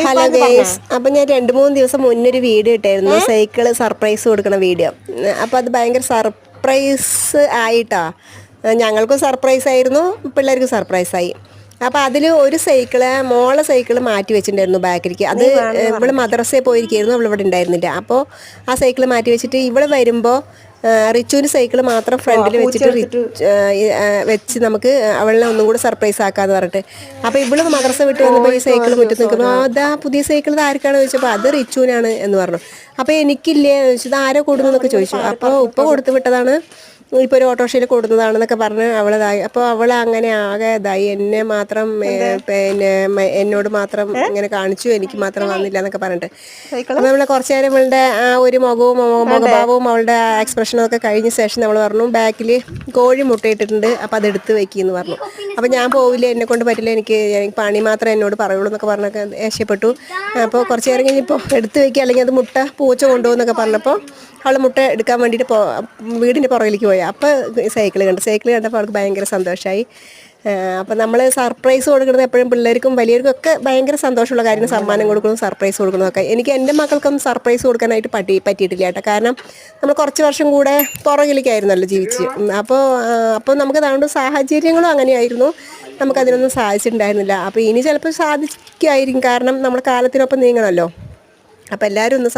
Hello guys, അപ്പം ഞാൻ 2-3 ദിവസം മുന്നേ ഒരു വീഡിയോ ഇട്ടായിരുന്നു, സൈക്കിള് സർപ്രൈസ് കൊടുക്കണ വീഡിയോ. അപ്പോൾ അത് ഭയങ്കര സർപ്രൈസ് ആയിട്ടാ. ഞങ്ങൾക്കും സർപ്രൈസ് ആയിരുന്നു, പിള്ളേർക്കും സർപ്രൈസായി. അപ്പോൾ അതിൽ ഒരു മോളെ സൈക്കിള് മാറ്റി വെച്ചിട്ടുണ്ടായിരുന്നു ബാക്കിലേക്ക്. അത് ഇവള് മദ്രസയിൽ പോയിരിക്കുകയായിരുന്നു, അവളിവിടെ ഉണ്ടായിരുന്നില്ല. അപ്പോൾ ആ സൈക്കിള് മാറ്റി വെച്ചിട്ട് ഇവള് വരുമ്പോൾ റിച്ചുവിൻ്റെ സൈക്കിൾ മാത്രം ഫ്രണ്ടിൽ വെച്ച് നമുക്ക് അവളെ ഒന്നും കൂടെ സർപ്രൈസ് ആക്കാന്ന് പറഞ്ഞിട്ട്. അപ്പോൾ ഇവള് മദ്രസ വിട്ട് വന്നപ്പോൾ ഈ സൈക്കിൾ മുറ്റത്ത് നിൽക്കുമ്പോൾ അതാ പുതിയ സൈക്കിൾ ഇത് ആർക്കാണ് ചോദിച്ചപ്പോൾ അത് റിച്ചുവിനാണ് എന്ന് പറഞ്ഞു. അപ്പോൾ എനിക്കില്ലേ ചോദിച്ചത് ആരോ കൊടുന്നു എന്നൊക്കെ ചോദിച്ചു. അപ്പോൾ ഉപ്പ കൊടുത്തു വിട്ടതാണ്, ഇപ്പോൾ ഒരു ഓട്ടോറിക്ഷയിൽ കൊടുത്തതാണെന്നൊക്കെ പറഞ്ഞ് അവളതായി. അപ്പോൾ അവൾ അങ്ങനെ ആകെ ഇതായി, എന്നെ മാത്രം പിന്നെ എന്നോട് മാത്രം ഇങ്ങനെ കാണിച്ചു, എനിക്ക് മാത്രം വന്നില്ല എന്നൊക്കെ പറഞ്ഞിട്ട്. അപ്പോൾ നമ്മൾ കുറച്ച് നേരം അവളുടെ ആ ഒരു മുഖഭാവവും അവളുടെ എക്സ്പ്രഷനും ഒക്കെ കഴിഞ്ഞ ശേഷം നമ്മൾ പറഞ്ഞു ബാക്കിൽ കോഴി മുട്ടയിട്ടിട്ടുണ്ട്, അപ്പോൾ അതെടുത്ത് വെക്കിയെന്ന് പറഞ്ഞു. അപ്പോൾ ഞാൻ പോവില്ല, എന്നെ കൊണ്ട് പറ്റില്ല, എനിക്ക് പണി മാത്രമേ എന്നോട് പറയുള്ളൂ എന്നൊക്കെ പറഞ്ഞൊക്കെ ദേഷ്യപ്പെട്ടു. അപ്പോൾ കുറച്ച് നേരം കഴിഞ്ഞപ്പോൾ എടുത്ത് വെക്കുക, അല്ലെങ്കിൽ അത് മുട്ട പൂച്ച കൊണ്ടുപോകുന്നൊക്കെ പറഞ്ഞപ്പോൾ അവൾ മുട്ട എടുക്കാൻ വേണ്ടിയിട്ട് വീടിൻ്റെ പുറകിലേക്ക് പോയി. അപ്പോൾ സൈക്കിൾ കണ്ടപ്പോൾ അവൾക്ക് ഭയങ്കര സന്തോഷമായി. അപ്പം നമ്മൾ സർപ്രൈസ് കൊടുക്കുന്നത് എപ്പോഴും പിള്ളേർക്കും വലിയവർക്കും ഒക്കെ ഭയങ്കര സന്തോഷമുള്ള കാര്യം. സമ്മാനം കൊടുക്കുന്നു, സർപ്രൈസ് കൊടുക്കുന്നതൊക്കെ. എനിക്ക് എൻ്റെ മക്കൾക്കൊന്നും സർപ്രൈസ് കൊടുക്കാനായിട്ട് പറ്റിയിട്ടില്ല കേട്ടോ. കാരണം നമ്മൾ കുറച്ച് വർഷം കൂടെ പുറകിലേക്കായിരുന്നല്ലോ ജീവിച്ച്. അപ്പോൾ നമുക്ക് അതുകൊണ്ട് സാഹചര്യങ്ങളും അങ്ങനെയായിരുന്നു, നമുക്കതിനൊന്നും സാധിച്ചിട്ടുണ്ടായിരുന്നില്ല. അപ്പോൾ ഇനി ചിലപ്പോൾ സാധിക്കുമായിരിക്കും, കാരണം നമ്മൾ കാലത്തിനൊപ്പം നീങ്ങണമല്ലോ. അപ്പോൾ എല്ലാവരും ഒന്ന്